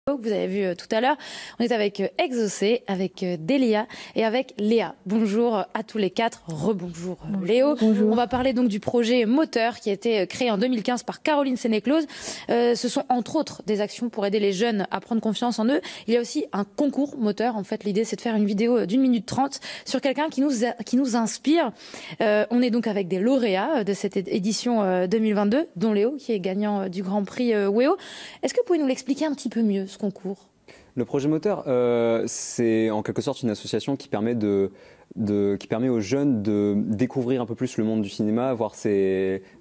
Que vous avez vu tout à l'heure. On est avec Exaucé, avec Delia et avec Léa. Bonjour à tous les quatre. Rebonjour Léo. Bonjour. On va parler donc du projet Moteur qui a été créé en 2015 par Caroline Sénéclose. Ce sont entre autres des actions pour aider les jeunes à prendre confiance en eux. Il y a aussi un concours Moteur. En fait, l'idée c'est de faire une vidéo d'1 minute 30 sur quelqu'un qui nous inspire. On est donc avec des lauréats de cette édition 2022, dont Léo qui est gagnant du Grand Prix WEO. Est-ce que vous pouvez nous l'expliquer un petit peu mieux ce concours? Le projet Moteur, c'est en quelque sorte une association qui permet qui permet aux jeunes de découvrir un peu plus le monde du cinéma, voir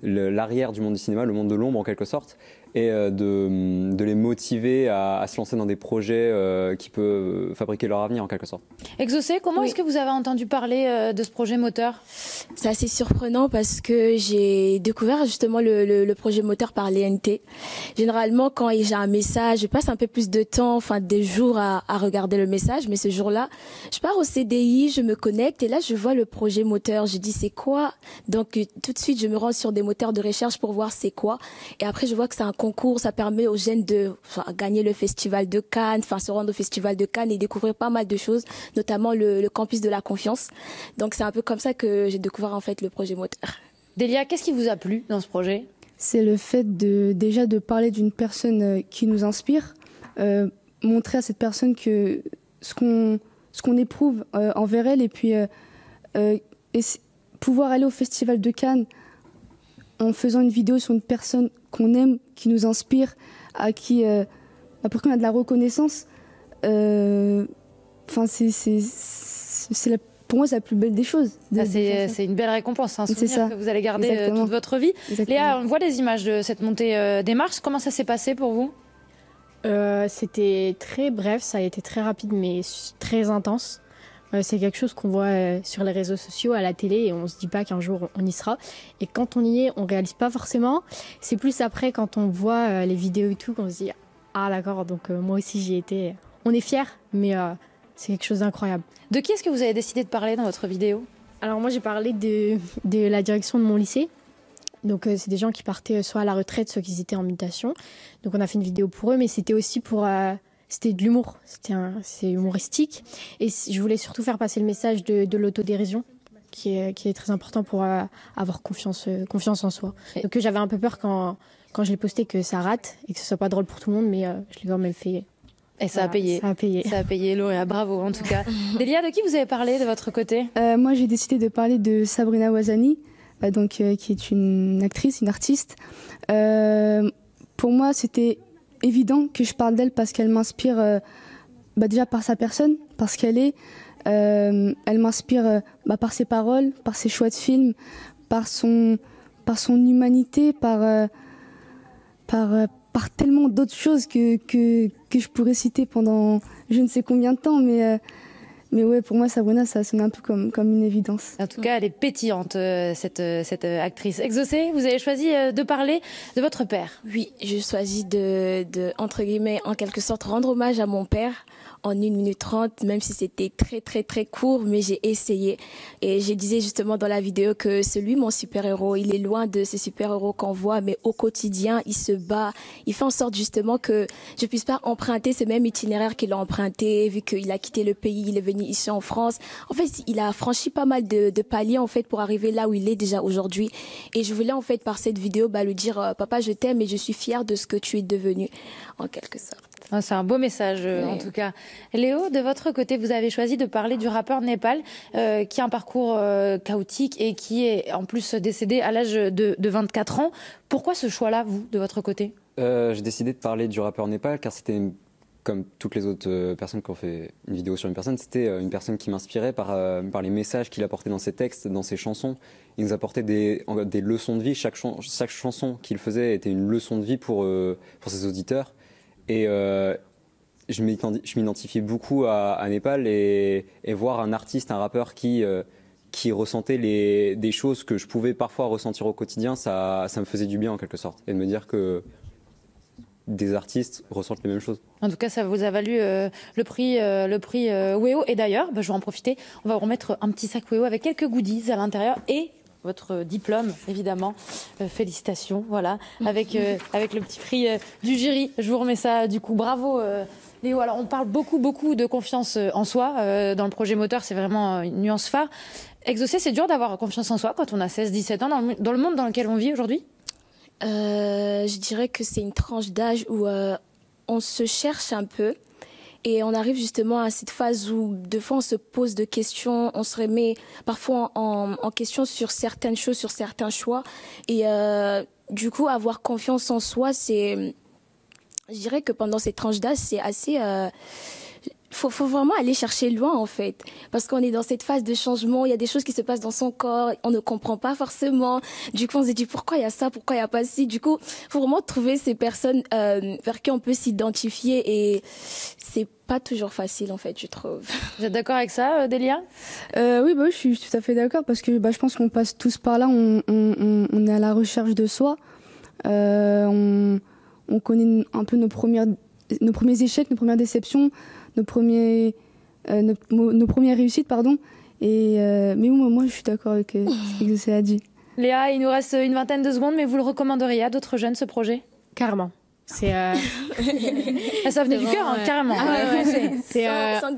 l'arrière du monde du cinéma, le monde de l'ombre en quelque sorte, et de les motiver à se lancer dans des projets qui peuvent fabriquer leur avenir en quelque sorte. Exaucé, comment est-ce que vous avez entendu parler de ce projet Moteur? C'est assez surprenant parce que j'ai découvert justement le projet Moteur par l'ENT. Généralement, quand j'ai un message, je passe un peu plus de temps, enfin des jours à regarder le message, mais ce jour-là, je pars au CDI, je me connecte et là je vois le projet Moteur. Je dis c'est quoi? Donc tout de suite, je me rends sur des moteurs de recherche pour voir c'est quoi. Et après, je vois que c'est un concours, ça permet aux jeunes de gagner le festival de Cannes, enfin se rendre au festival de Cannes et découvrir pas mal de choses, notamment le campus de la confiance. Donc c'est un peu comme ça que j'ai découvert en fait le projet Moteur. Delia, qu'est-ce qui vous a plu dans ce projet? C'est le fait déjà de parler d'une personne qui nous inspire, montrer à cette personne que ce qu'on éprouve envers elle et puis pouvoir aller au festival de Cannes en faisant une vidéo sur une personne qu'on aime, qui nous inspire, pour qui on a de la reconnaissance. Enfin, pour moi, c'est la plus belle des choses. C'est une belle récompense, un souvenir que vous allez garder toute votre vie. Exactement. Léa, on voit des images de cette montée des marches. Comment ça s'est passé pour vous? C'était très bref, ça a été très rapide mais très intense. C'est quelque chose qu'on voit sur les réseaux sociaux, à la télé, et on ne se dit pas qu'un jour on y sera. Et quand on y est, on ne réalise pas forcément. C'est plus après, quand on voit les vidéos et tout, qu'on se dit « Ah d'accord, donc moi aussi j'y ai été ». On est fiers, mais c'est quelque chose d'incroyable. De qui est-ce que vous avez décidé de parler dans votre vidéo? Alors moi j'ai parlé de la direction de mon lycée. Donc c'est des gens qui partaient soit à la retraite, soit qui étaient en mutation. Donc on a fait une vidéo pour eux, mais c'était aussi pour... C'était de l'humour, c'est humoristique. Et je voulais surtout faire passer le message de l'autodérision, qui est très important pour avoir confiance en soi. Donc j'avais un peu peur quand je l'ai posté que ça rate et que ce soit pas drôle pour tout le monde, mais je l'ai quand même fait. Et ça a payé. Ça a payé. Ça a payé, Lauréat. Bravo, en tout cas. Delia, de qui vous avez parlé de votre côté? Moi, j'ai décidé de parler de Sabrina Ouazani, qui est une actrice, une artiste. Pour moi, c'était évident que je parle d'elle parce qu'elle m'inspire déjà par sa personne, parce qu'elle est. Elle m'inspire par ses paroles, par ses choix de film, par son humanité, par tellement d'autres choses que je pourrais citer pendant je ne sais combien de temps, mais ouais, pour moi, Sabrina, ça sonne un peu comme une évidence. En tout cas, elle est pétillante, cette actrice. Exaucé, vous avez choisi de parler de votre père. Oui, j'ai choisi de, entre guillemets, en quelque sorte, rendre hommage à mon père en 1 minute 30, même si c'était très, très, très court, mais j'ai essayé. Et je disais justement dans la vidéo que c'est lui, mon super-héros. Il est loin de ces super-héros qu'on voit, mais au quotidien, il se bat. Il fait en sorte justement que je puisse pas emprunter ce même itinéraire qu'il a emprunté, vu qu'il a quitté le pays, il est venu ici en France. En fait, il a franchi pas mal de paliers, en fait, pour arriver là où il est déjà aujourd'hui. Et je voulais, en fait, par cette vidéo, lui dire, papa, je t'aime et je suis fière de ce que tu es devenu, en quelque sorte. Oh, c'est un beau message, en tout cas. Léo, de votre côté, vous avez choisi de parler du rappeur Népal, qui a un parcours chaotique et qui est en plus décédé à l'âge de 24 ans. Pourquoi ce choix-là, vous, de votre côté? J'ai décidé de parler du rappeur Népal car c'était, comme toutes les autres personnes qui ont fait une vidéo sur une personne, c'était une personne qui m'inspirait par les messages qu'il apportait dans ses textes, dans ses chansons. Il nous apportait des leçons de vie. Chaque chanson qu'il faisait était une leçon de vie pour ses auditeurs. Et je m'identifiais beaucoup à Népal et voir un artiste, un rappeur qui ressentait des choses que je pouvais parfois ressentir au quotidien, ça me faisait du bien en quelque sorte. Et de me dire que des artistes ressentent les mêmes choses. En tout cas, ça vous a valu le prix WEO. Et d'ailleurs, je vais en profiter, on va vous remettre un petit sac WEO avec quelques goodies à l'intérieur et votre diplôme, évidemment. Félicitations, voilà, avec le petit prix du jury. Je vous remets ça du coup. Bravo Léo. Alors on parle beaucoup de confiance en soi. Dans le projet moteur, c'est vraiment une nuance phare. Exaucer, c'est dur d'avoir confiance en soi quand on a 16-17 ans dans le monde dans lequel on vit aujourd'hui? Je dirais que c'est une tranche d'âge où on se cherche un peu. Et on arrive justement à cette phase où, de fois, on se pose de questions, on se remet parfois en question sur certaines choses, sur certains choix. Et du coup, avoir confiance en soi, je dirais que pendant cette tranche d'âge, c'est assez... faut vraiment aller chercher loin, en fait. Parce qu'on est dans cette phase de changement, il y a des choses qui se passent dans son corps, on ne comprend pas forcément. Du coup, on se dit pourquoi il y a ça, pourquoi il n'y a pas ci. Du coup, faut vraiment trouver ces personnes vers qui on peut s'identifier et c'est pas toujours facile, en fait, je trouve. Vous êtes d'accord avec ça, Delia? Oui, bah, je suis tout à fait d'accord parce que je pense qu'on passe tous par là, on est à la recherche de soi. On connaît un peu nos premiers échecs, nos premières déceptions, nos premières réussites, pardon. Mais moi, je suis d'accord avec ce que Exaucer a dit. Léa, il nous reste une vingtaine de secondes, mais vous le recommanderiez à d'autres jeunes, ce projet? Carrément. C'est ça venait du cœur, carrément.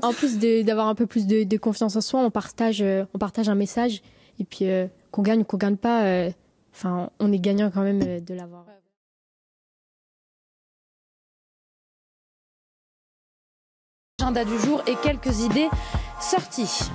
En plus d'avoir un peu plus de confiance en soi, on partage un message et puis qu'on gagne ou qu'on gagne pas, on est gagnant quand même de l'avoir. Agenda du jour et quelques idées sorties.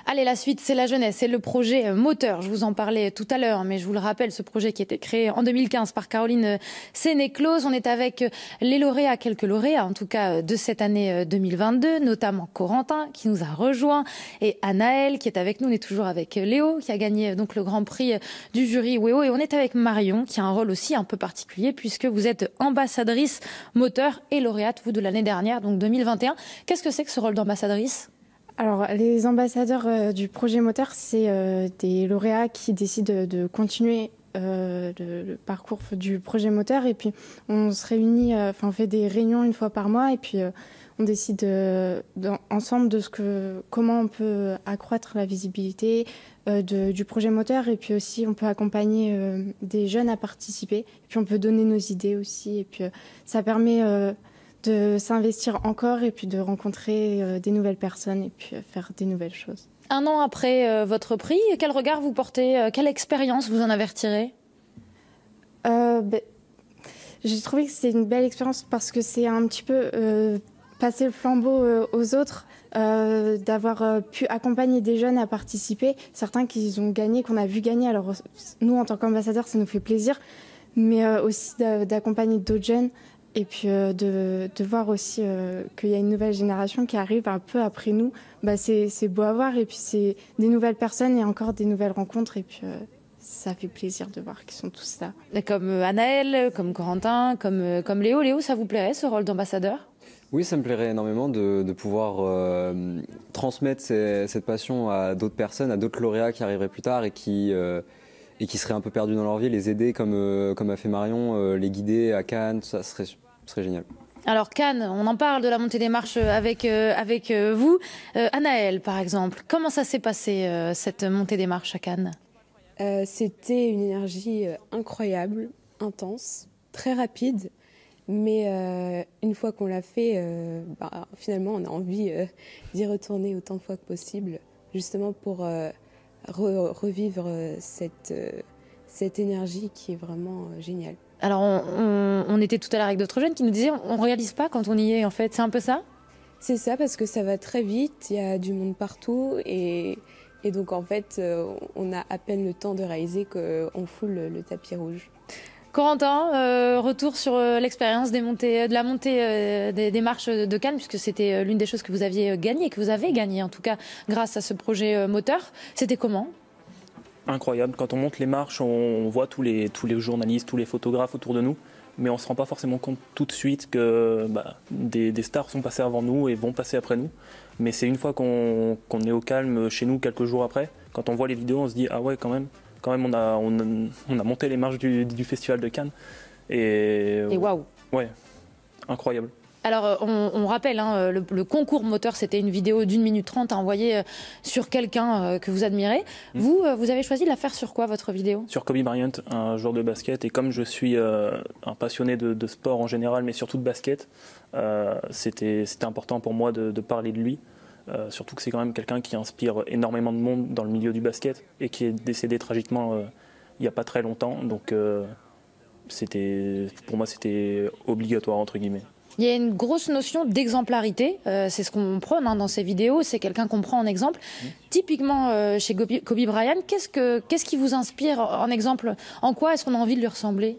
Allez, la suite, c'est la jeunesse, c'est le projet moteur. Je vous en parlais tout à l'heure, mais je vous le rappelle, ce projet qui a été créé en 2015 par Caroline Sénéclose. On est avec les lauréats, quelques lauréats, en tout cas de cette année 2022, notamment Corentin qui nous a rejoint et Anaël qui est avec nous. On est toujours avec Léo qui a gagné donc le grand prix du jury WEO et on est avec Marion qui a un rôle aussi un peu particulier puisque vous êtes ambassadrice moteur et lauréate, vous, de l'année dernière, donc 2021. Qu'est-ce que c'est que ce rôle d'ambassadrice ? Alors, les ambassadeurs du projet moteur, c'est des lauréats qui décident de continuer le parcours du projet moteur. Et puis, on se réunit, on fait des réunions une fois par mois. Et puis, on décide ensemble de comment on peut accroître la visibilité du projet moteur. Et puis aussi, on peut accompagner des jeunes à participer. Et puis, on peut donner nos idées aussi. Et puis, ça permet... de s'investir encore et puis de rencontrer des nouvelles personnes et puis faire des nouvelles choses. Un an après votre prix, quel regard vous portez, quelle expérience vous en avez retiré ? J'ai trouvé que c'est une belle expérience parce que c'est un petit peu passer le flambeau aux autres, d'avoir pu accompagner des jeunes à participer, certains qui ont gagné, qu'on a vu gagner. Alors nous, en tant qu'ambassadeurs, ça nous fait plaisir, mais aussi d'accompagner d'autres jeunes. Et puis de voir aussi qu'il y a une nouvelle génération qui arrive un peu après nous, c'est beau à voir. Et puis c'est des nouvelles personnes et encore des nouvelles rencontres. Et puis ça fait plaisir de voir qu'ils sont tous là. Comme Anaël, comme Corentin, comme Léo. Léo, ça vous plairait ce rôle d'ambassadeur ? Oui, ça me plairait énormément de pouvoir transmettre cette passion à d'autres personnes, à d'autres lauréats qui arriveraient plus tard et qui seraient un peu perdus dans leur vie, les aider comme a fait Marion, les guider à Cannes, ça serait génial. Alors Cannes, on en parle de la montée des marches avec vous. Anaël, par exemple, comment ça s'est passé cette montée des marches à Cannes ? C'était une énergie incroyable, intense, très rapide. Mais une fois qu'on l'a fait, finalement, on a envie d'y retourner autant de fois que possible, justement pour revivre cette énergie qui est vraiment géniale. Alors, on était tout à l'heure avec d'autres jeunes qui nous disaient on ne réalise pas quand on y est, en fait. C'est un peu ça ? C'est ça, parce que ça va très vite, il y a du monde partout et donc, en fait, on a à peine le temps de réaliser qu'on foule le tapis rouge. Corentin, retour sur l'expérience de la montée des marches de Cannes, puisque c'était l'une des choses que vous aviez gagné, que vous avez gagné en tout cas grâce à ce projet moteur. C'était comment ? Incroyable. Quand on monte les marches, on voit tous les journalistes, tous les photographes autour de nous, mais on ne se rend pas forcément compte tout de suite que des stars sont passées avant nous et vont passer après nous. Mais c'est une fois qu'on est au calme chez nous quelques jours après, quand on voit les vidéos, on se dit ah ouais quand même on a monté les marches du Festival de Cannes et waouh. Ouais, incroyable. Alors, on rappelle, hein, le concours moteur, c'était une vidéo d'1 minute 30 à envoyer sur quelqu'un que vous admirez. Vous avez choisi de la faire sur quoi, votre vidéo? Sur Kobe Bryant, un joueur de basket. Et comme je suis un passionné de sport en général, mais surtout de basket, c'était important pour moi de parler de lui. Surtout que c'est quand même quelqu'un qui inspire énormément de monde dans le milieu du basket et qui est décédé tragiquement il n'y a pas très longtemps. Donc, pour moi, c'était obligatoire, entre guillemets. Il y a une grosse notion d'exemplarité, c'est ce qu'on prône dans ces vidéos, c'est quelqu'un qu'on prend en exemple. Typiquement chez Kobe Bryant, qu'est-ce qui vous inspire en exemple? En quoi est-ce qu'on a envie de lui ressembler?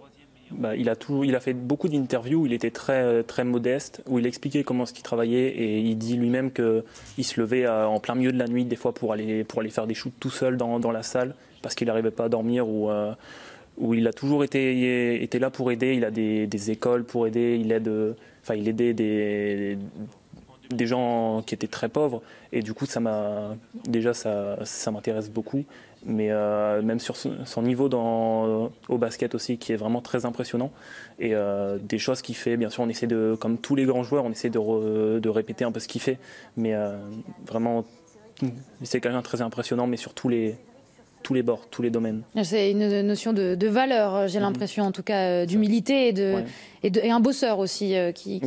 Il a fait beaucoup d'interviews où il était très, très modeste, où il expliquait comment est-ce qu'il travaillait, et il dit lui-même qu'il se levait en plein milieu de la nuit des fois pour aller faire des shoots tout seul dans la salle parce qu'il n'arrivait pas à dormir, où il a toujours été là pour aider. Il a des écoles pour aider, il aidait des gens qui étaient très pauvres, et du coup ça m'intéresse beaucoup. Mais même sur son niveau au basket aussi, qui est vraiment très impressionnant, et des choses qu'il fait, bien sûr on essaie comme tous les grands joueurs, on essaie de répéter un peu ce qu'il fait, mais vraiment c'est quelqu'un de très impressionnant, mais sur tous les bords, tous les domaines. C'est une notion de valeur, j'ai l'impression, en tout cas, d'humilité et un bosseur aussi, qui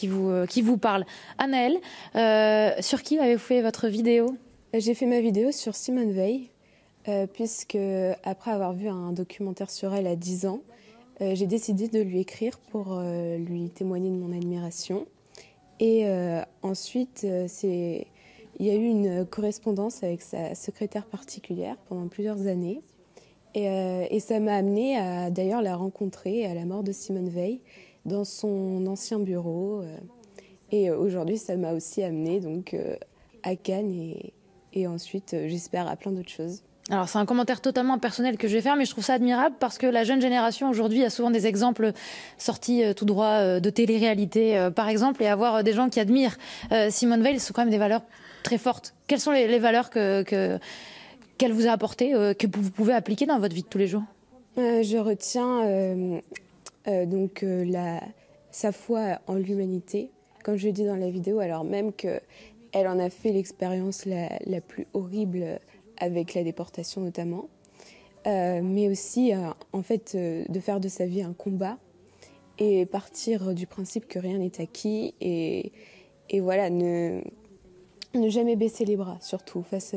vous parle. Anaëlle, sur qui avez-vous fait votre vidéo? J'ai fait ma vidéo sur Simone Veil, puisque après avoir vu un documentaire sur elle à 10 ans, j'ai décidé de lui écrire pour lui témoigner de mon admiration. Et ensuite, il y a eu une correspondance avec sa secrétaire particulière pendant plusieurs années. Et ça m'a amenée à d'ailleurs la rencontrer à la mort de Simone Veil dans son ancien bureau. Et aujourd'hui, ça m'a aussi amenée donc, à Cannes et ensuite, j'espère, à plein d'autres choses. Alors c'est un commentaire totalement personnel que je vais faire, mais je trouve ça admirable parce que la jeune génération aujourd'hui a souvent des exemples sortis tout droit de télé-réalité, par exemple, et avoir des gens qui admirent Simone Veil, c'est quand même des valeurs très fortes. Quelles sont les valeurs qu'elle vous a apportées, que vous pouvez appliquer dans votre vie de tous les jours? Je retiens sa foi en l'humanité, comme je dis dans la vidéo, alors même qu'elle en a fait l'expérience la plus horrible avec la déportation notamment, mais aussi en fait de faire de sa vie un combat et partir du principe que rien n'est acquis et voilà, ne jamais baisser les bras, surtout face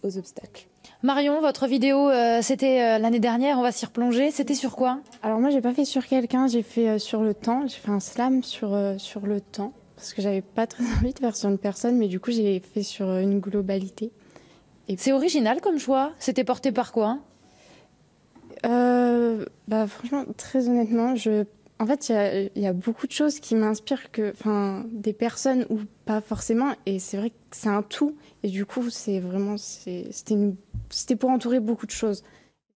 aux obstacles. Marion, votre vidéo, c'était l'année dernière, on va s'y replonger. C'était sur quoi? Alors moi, j'ai pas fait sur quelqu'un, j'ai fait sur le temps. J'ai fait un slam sur le temps, parce que j'avais pas très envie de faire sur une personne, mais du coup, j'ai fait sur une globalité. C'est original comme choix. C'était porté par quoi? Franchement, très honnêtement, en fait, il y a beaucoup de choses qui m'inspirent, des personnes ou pas forcément. Et c'est vrai que c'est un tout. Et du coup, c'était pour entourer beaucoup de choses.